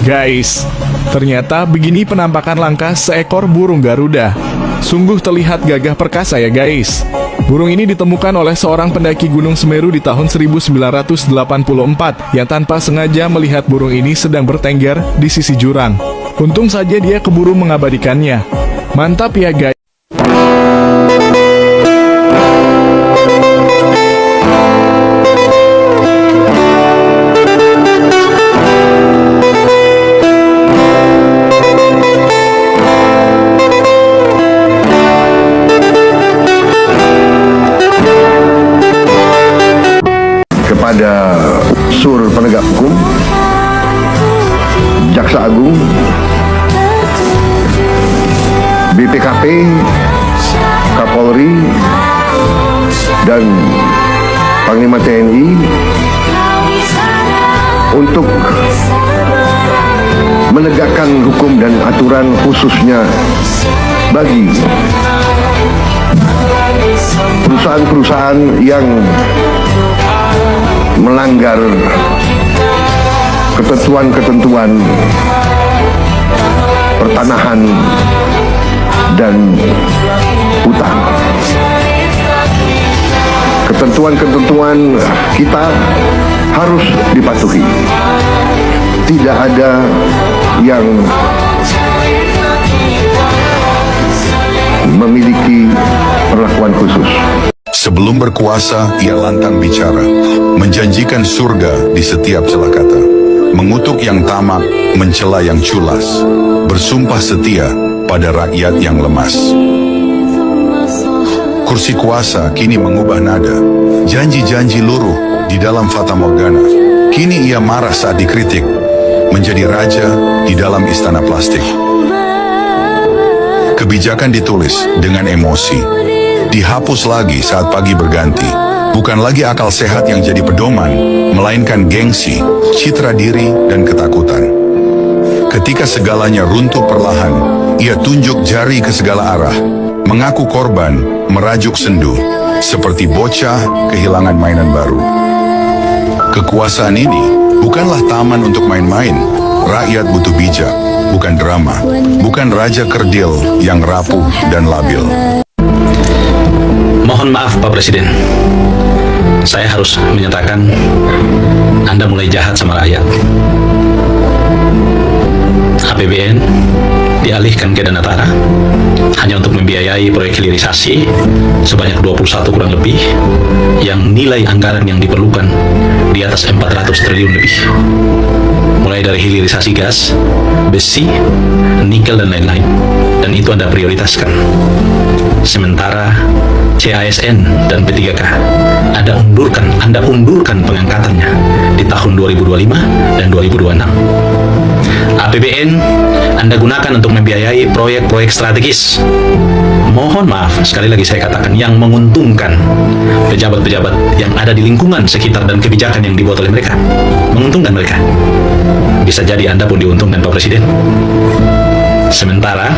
Guys, ternyata begini penampakan langka seekor burung Garuda. Sungguh terlihat gagah perkasa ya guys. Burung ini ditemukan oleh seorang pendaki Gunung Semeru di tahun 1984 yang tanpa sengaja melihat burung ini sedang bertengger di sisi jurang. Untung saja dia keburu mengabadikannya. Mantap ya guys. Kepada Sur Penegak Hukum, Jaksa Agung, BPKP, Kapolri, dan Panglima TNI untuk menegakkan hukum dan aturan khususnya bagi perusahaan-perusahaan yang melanggar ketentuan-ketentuan pertanahan dan hutan. Ketentuan-ketentuan kita harus dipatuhi. Tidak ada yang memiliki perlakuan khusus. Sebelum berkuasa, ia lantang bicara, menjanjikan surga di setiap celah kata, mengutuk yang tamak, mencela yang culas, bersumpah setia pada rakyat yang lemas. Kursi kuasa kini mengubah nada, janji-janji luruh di dalam fata morgana. Kini ia marah saat dikritik, menjadi raja di dalam istana plastik. Kebijakan ditulis dengan emosi, dihapus lagi saat pagi berganti. Bukan lagi akal sehat yang jadi pedoman, melainkan gengsi, citra diri, dan ketakutan. Ketika segalanya runtuh perlahan, ia tunjuk jari ke segala arah, mengaku korban, merajuk sendu, seperti bocah kehilangan mainan baru. Kekuasaan ini bukanlah taman untuk main-main. Rakyat butuh bijak, bukan drama, bukan raja kerdil yang rapuh dan labil. Mohon maaf Pak Presiden, saya harus menyatakan Anda mulai jahat sama rakyat. APBN dialihkan ke Dana Tara hanya untuk membiayai proyek hilirisasi sebanyak 21 kurang lebih, yang nilai anggaran yang diperlukan di atas 400 triliun lebih. Mulai dari hilirisasi gas, besi, nikel, dan lain-lain. Dan itu Anda prioritaskan. Sementara CASN dan P3K Anda undurkan pengangkatannya di tahun 2025 dan 2026. APBN Anda gunakan untuk membiayai proyek-proyek strategis. Mohon maaf, sekali lagi saya katakan, yang menguntungkan pejabat-pejabat yang ada di lingkungan sekitar dan kebijakan yang dibuat oleh mereka. Menguntungkan mereka. Bisa jadi Anda pun diuntungkan Pak Presiden. Sementara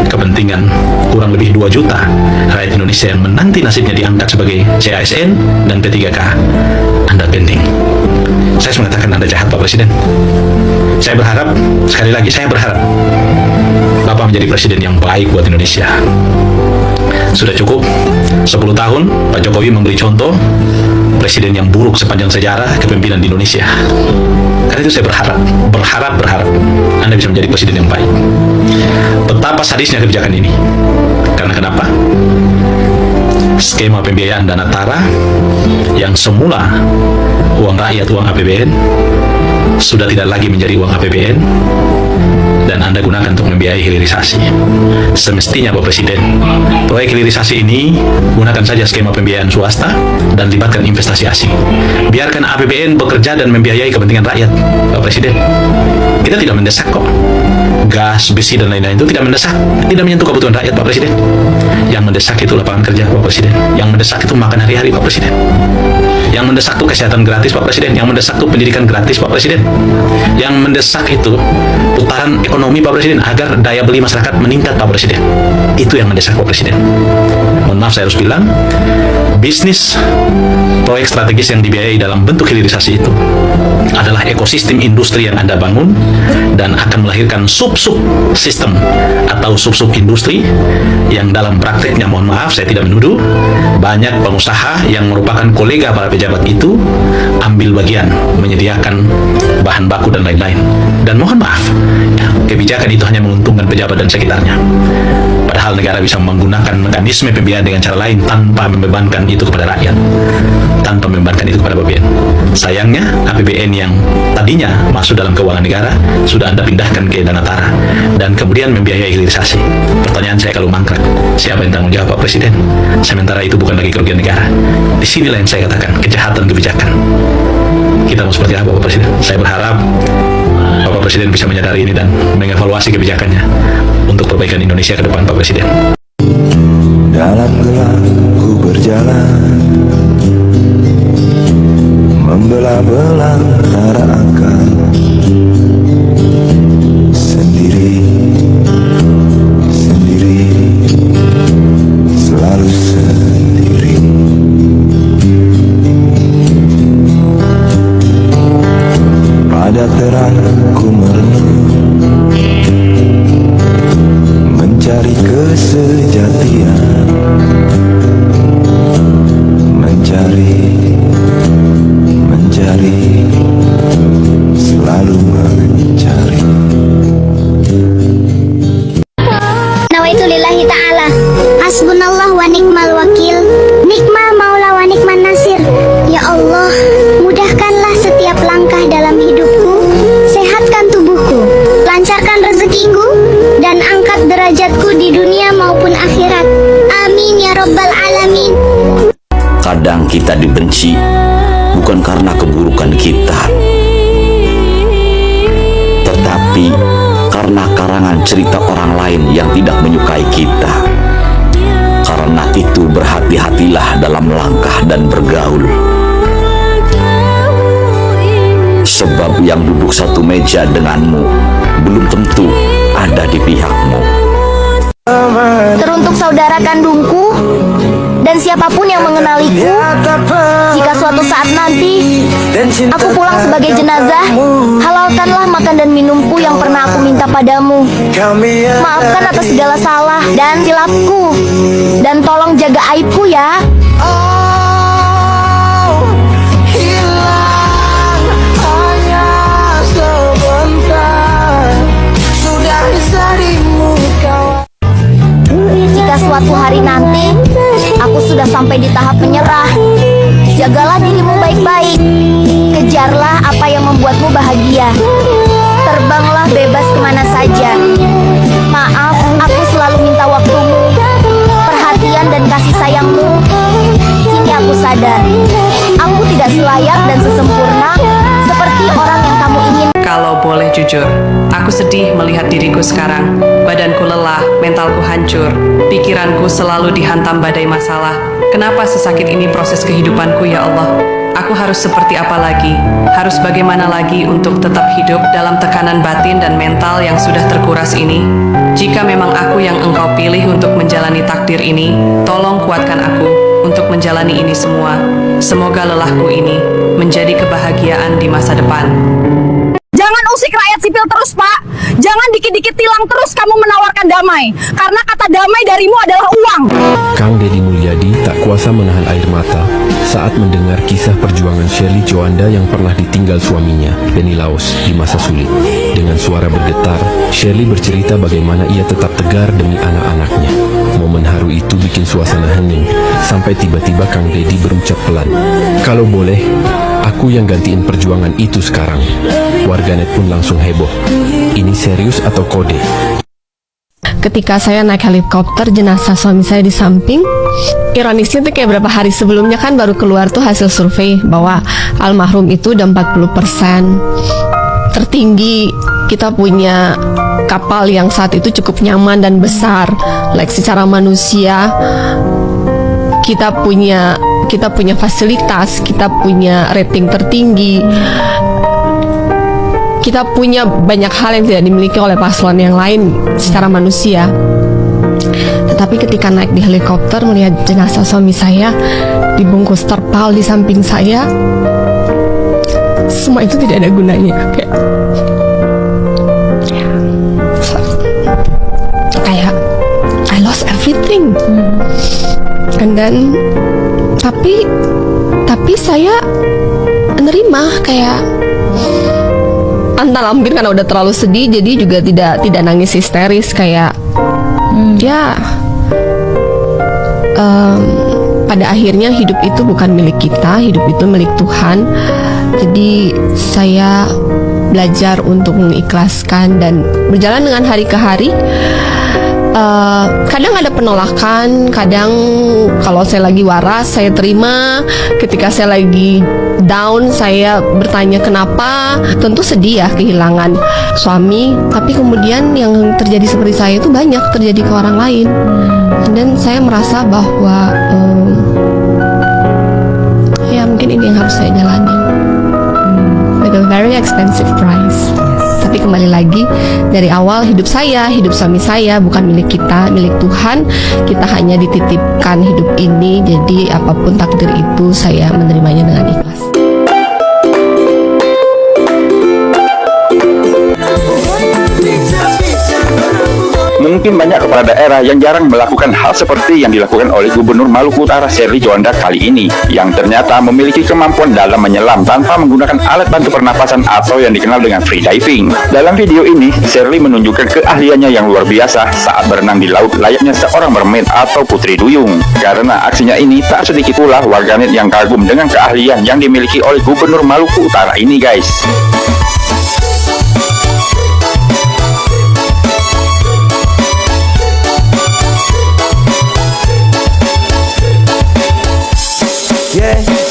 kepentingan kurang lebih 2 juta rakyat Indonesia yang menanti nasibnya diangkat sebagai CASN dan P3K, Anda pending. Saya mengatakan Anda jahat Pak Presiden. Saya berharap, sekali lagi saya berharap Bapak menjadi presiden yang baik buat Indonesia. Sudah cukup 10 tahun Pak Jokowi memberi contoh presiden yang buruk sepanjang sejarah kepemimpinan di Indonesia. Karena itu saya berharap Anda bisa menjadi presiden yang baik. Betapa sadisnya kebijakan ini. Karena kenapa? Skema pembiayaan Dana Tara yang semula uang rakyat, uang APBN, sudah tidak lagi menjadi uang APBN, dan Anda gunakan untuk membiayai hilirisasi. Semestinya Bapak Presiden, proyek hilirisasi ini gunakan saja skema pembiayaan swasta dan libatkan investasi asing. Biarkan APBN bekerja dan membiayai kepentingan rakyat, Bapak Presiden. Kita tidak mendesak kok. Gas, besi, dan lain-lain itu tidak mendesak, tidak menyentuh kebutuhan rakyat, Pak Presiden. Yang mendesak itu lapangan kerja, Pak Presiden. Yang mendesak itu makan hari-hari, Pak Presiden. Yang mendesak itu kesehatan gratis, Pak Presiden. Yang mendesak itu pendidikan gratis, Pak Presiden. Yang mendesak itu putaran ekonomi Pak Presiden, agar daya beli masyarakat meningkat Pak Presiden. Itu yang mendesak Pak Presiden. Mohon maaf saya harus bilang, bisnis proyek strategis yang dibiayai dalam bentuk hilirisasi itu adalah ekosistem industri yang Anda bangun dan akan melahirkan sub-sub sistem atau sub-sub industri yang dalam prakteknya, mohon maaf saya tidak menuduh, banyak pengusaha yang merupakan kolega para pejabat itu ambil bagian menyediakan bahan baku dan lain-lain. Dan mohon maaf, kebijakan itu hanya menguntungkan pejabat dan sekitarnya. Padahal negara bisa menggunakan mekanisme pembiayaan dengan cara lain tanpa membebankan itu kepada rakyat, tanpa membebankan itu kepada APBN. Sayangnya APBN yang tadinya masuk dalam keuangan negara sudah Anda pindahkan ke dana tara dan kemudian membiayai hilirisasi. Pertanyaan saya kalau mangkrak, siapa yang tanggung jawab Pak Presiden? Sementara itu bukan lagi kerugian negara. Disinilah yang saya katakan kejahatan kebijakan. Kita mau seperti apa Pak Presiden? Saya berharap Bapak Presiden bisa menyadari ini dan mengevaluasi kebijakannya untuk perbaikan Indonesia ke depan Pak Presiden. Dalam gelap ku berjalan, membelah-belah antara akal, sendiri, sendiri, selalu sendiri. Pada terang ku merenung, mencari kesejatian, mencari, selalu mencari. Nawaitu lillahi ta'ala, hasbunallah wa ni'mal wakil, nikmal maula wa nikman nasir. Ya Allah, mudahkanlah setiap langkah dalam hidupku, sehatkan tubuhku, lancarkan rezekiku, dan angkat derajatku di dunia maupun akhirat. Amin ya rabbal alamin. Kadang kita dibenci bukan karena keburukan kita, tetapi karena karangan cerita orang lain yang tidak menyukai kita. Karena itu berhati-hatilah dalam langkah dan bergaul, sebab yang duduk satu meja denganmu belum tentu ada di pihakmu. Teruntuk saudara kandungku dan siapapun yang mengenaliku, jika suatu saat nanti aku pulang sebagai jenazah, halalkanlah makan dan minumku yang pernah aku minta padamu. Maafkan atas segala salah dan silapku, dan tolong jaga aibku ya. Jika suatu hari nanti aku sudah sampai di tahap menyerah, jagalah dirimu baik-baik. Kejarlah apa yang membuatmu bahagia. Terbanglah bebas kemana saja. Maaf, aku selalu minta waktumu, perhatian dan kasih sayangmu. Kini aku sadar, aku tidak selayak dan sesempurna seperti orang yang kamu ingin. Kalau boleh jujur, aku sedih melihat diriku sekarang. Badanku lelah, mentalku hancur, pikiranku selalu dihantam badai masalah. Kenapa sesakit ini proses kehidupanku ya Allah? Aku harus seperti apa lagi? Harus bagaimana lagi untuk tetap hidup dalam tekanan batin dan mental yang sudah terkuras ini? Jika memang aku yang Engkau pilih untuk menjalani takdir ini, tolong kuatkan aku untuk menjalani ini semua. Semoga lelahku ini menjadi kebahagiaan di masa depan. Jangan usik rakyat sipil terus, Pak. Jangan dikit-dikit tilang terus kamu menawarkan damai. Karena kata damai darimu adalah uang. Kang Deddy Mulyadi tak kuasa menahan air mata saat mendengar kisah perjuangan Shirley Joanda yang pernah ditinggal suaminya, Benny Laos, di masa sulit. Dengan suara bergetar, Shirley bercerita bagaimana ia tetap tegar demi anak-anaknya. Momen haru itu bikin suasana hening, sampai tiba-tiba Kang Deddy berucap pelan, "Kalau boleh, aku yang gantiin perjuangan itu sekarang." Warganet pun langsung heboh. Ini serius atau kode? Ketika saya naik helikopter, jenazah suami saya di samping. Ironisnya tuh kayak berapa hari sebelumnya kan baru keluar tuh hasil survei bahwa almarhum itu udah 40%. Tertinggi, kita punya kapal yang saat itu cukup nyaman dan besar. Like secara manusia, kita punya fasilitas, kita punya rating tertinggi. kita punya banyak hal yang tidak dimiliki oleh paslon yang lain secara manusia. Tetapi ketika naik di helikopter melihat jenazah suami saya dibungkus terpal di samping saya, semua itu tidak ada gunanya. Kayak I lost everything. And then tapi saya nerima, kayak entah mungkin karena udah terlalu sedih jadi juga tidak nangis histeris, kayak pada akhirnya hidup itu bukan milik kita, hidup itu milik Tuhan. Jadi saya belajar untuk mengikhlaskan dan berjalan dengan hari ke hari. Kadang ada penolakan, kadang kalau saya lagi waras saya terima, ketika saya lagi down saya bertanya kenapa. Tentu sedih ya kehilangan suami, tapi kemudian yang terjadi seperti saya itu banyak terjadi ke orang lain. Dan saya merasa bahwa ya mungkin ini yang harus saya jalani with a very expensive price. Tapi kembali lagi, dari awal hidup saya, hidup suami saya bukan milik kita, milik Tuhan. Kita hanya dititipkan hidup ini, jadi apapun takdir itu saya menerimanya dengan ikhlas. Mungkin banyak kepala daerah yang jarang melakukan hal seperti yang dilakukan oleh Gubernur Maluku Utara Sherly Juanda kali ini, yang ternyata memiliki kemampuan dalam menyelam tanpa menggunakan alat bantu pernapasan atau yang dikenal dengan free diving. Dalam video ini, Sherly menunjukkan keahliannya yang luar biasa saat berenang di laut layaknya seorang mermaid atau putri duyung. Karena aksinya ini, tak sedikit pula warganet yang kagum dengan keahlian yang dimiliki oleh Gubernur Maluku Utara ini, guys.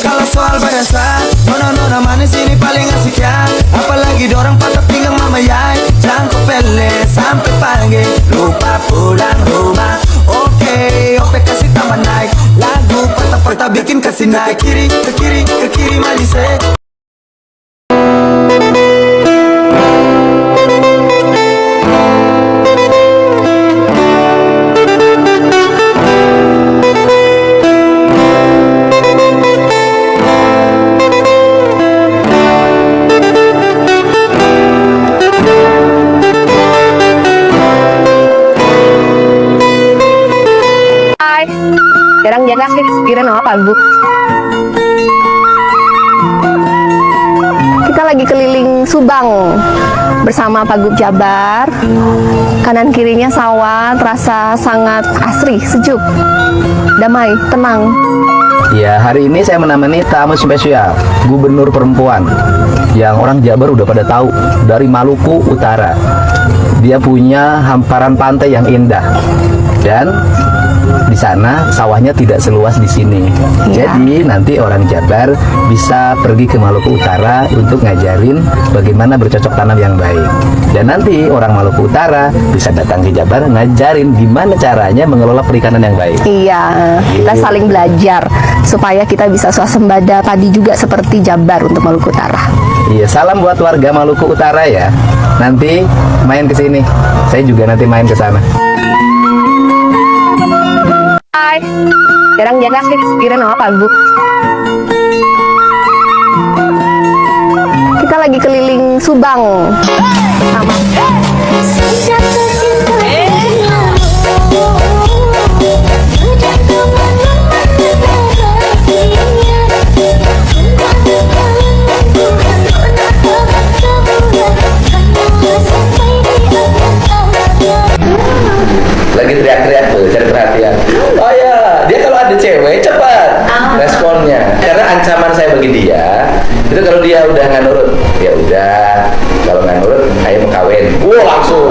Kalau soal bahasa, nona manis ini paling asik ya. Apalagi dorang patah pinggang mama ya. Jangkau pele sampai pagi, lupa pulang rumah. Oke, kasih tambah naik. Lagu patah-patah bikin kasih naik. Ke kiri malise. Jarang pikiran apa Bu? Kita lagi keliling Subang bersama Pak Gub Jabar. Kanan kirinya sawah, terasa sangat asri, sejuk, damai, tenang. Ya, hari ini saya menemani tamu spesial, Gubernur Perempuan, yang orang Jabar udah pada tahu, dari Maluku Utara. Dia punya hamparan pantai yang indah, dan di sana sawahnya tidak seluas di sini. Jadi nanti orang Jabar bisa pergi ke Maluku Utara untuk ngajarin bagaimana bercocok tanam yang baik. Dan nanti orang Maluku Utara bisa datang ke Jabar ngajarin gimana caranya mengelola perikanan yang baik. Iya, kita saling belajar supaya kita bisa swasembada padi juga seperti Jabar untuk Maluku Utara. Iya, salam buat warga Maluku Utara ya. Nanti main ke sini. Saya juga nanti main ke sana. Jarang pikiran apa Bu? Kita lagi keliling Subang. Lagi teriak-teriak tuh, cari perhatian. Oh ya, dia kalau ada cewek cepat responnya. Karena ancaman saya bagi dia itu kalau dia udah nggak nurut, ya udah. Kalau nggak nurut, ayo mau kawin. Langsung.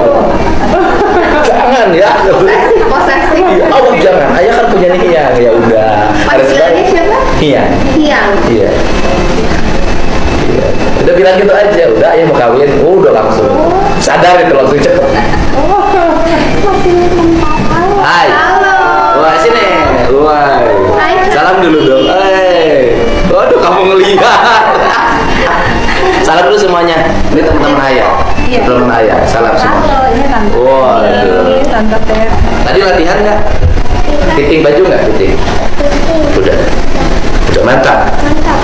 Jangan ya. Posesif. Oh jangan. Ayah kan punya nih Hiang. Ya udah. Panggilannya siapa? Hiang. Iya. Udah bilang gitu aja. Udah, ayah mau kawin. Udah langsung. Sadar itu langsung cepet. Hai. Wah, sini. Wah. Salam dulu dong. Waduh, kamu ngelihat. Salam dulu semuanya. Ini teman-teman ayah. Teman ayah, salam semua. Waduh. Tadi latihan nggak? Fitting baju nggak fitting? Udah. Udah mantap.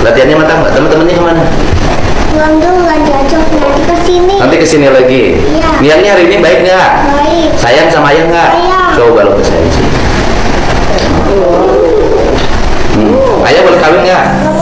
Latihannya mantap nggak? Teman-temannya kemana? Pulang dulu nggak diajak nanti kesini. Nanti kesini lagi. Iya. Niatnya hari ini baik nggak? Baik. Sayang sama ayah nggak? Sayang. Coba lo sayang sih. Ayah boleh kawin nggak?